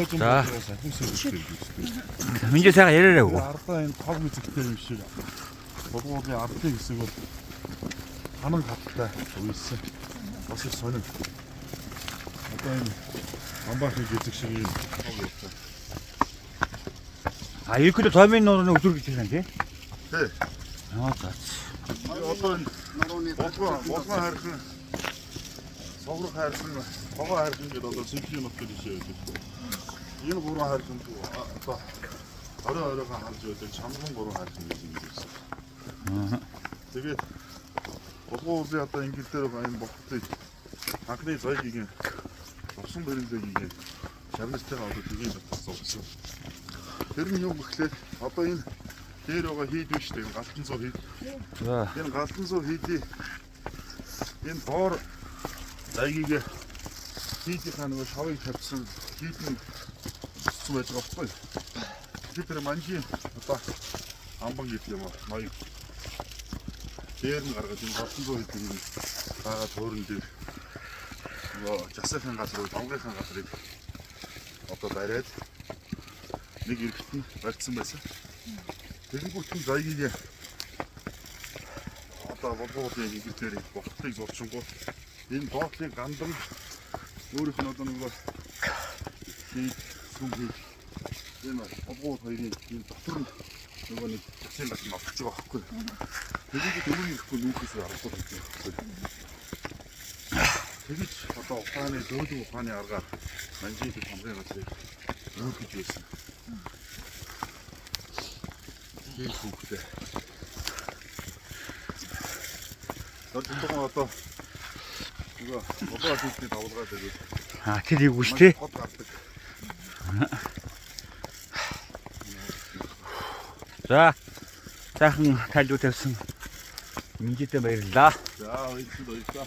좀 자. 들어서 해수욕을 민주사가 이러려고. 아르타인 타고 있을 때 어디 앞에 있으고 하는 같다. 저기 있어. 어서 손을. 아르타인 안 봐서 계측식이 하고 있다. 아, 일그도 더 맨노는 어떻게 되는지? 네. 맞다. 어떤 먹고 하르는 서로 하르는 거가 하르는 게 더 생기는 것들이 있어요. 이거 보러 하르는 거 어려가 하르죠. 참선 보러 하르는 게 있어. 되게 어떻게 왔다 인기대로 가면 뭐 그때 그래 저희 이게 없음 버리는데 이게 잘못을 때가 어디 되게 없어. 그런 용 그때 어떤 대로가 해주시대 같은 소리. 얘는 같은 소리 해지. 얘는 더 자기게 해지하는 거 샤워이 캡슐 해지 수매가 없고. 그때 만지 딱 안방 get이야 뭐 많이. 얘는 가지고 지금 같은 소리 들이 다가 도는데 뭐 자세한 가지고 방백한 가지고 어떤 다이렉트 нэг ирэхэд нь барьсан байсан. Тэгэнгүүт нь заягийн одоо болоодын хэвээр бохтыг зурчингууд энэ доотлын гандан өөрийнх нь одоо нэг хийх сүмхий энэ болоод хоёрын энэ дотор нь нөгөө нэг засгийн гал ногч байгаа байхгүй. Тэгэнгүүт өмнө ирэхгүй нүүхээс аргагүй байна. Тэгэж одоо ухааны дөрөв ухааны аргаар манжид хамрын газрыг нүүхэж байсан. 이 국대. 너 진동아 또 이거 뭐가 될지 나오더라 되게. 아, 드리고 싶지? 자, 달도 됐음. 민지 때문에 이런다. 자, 왜 있어?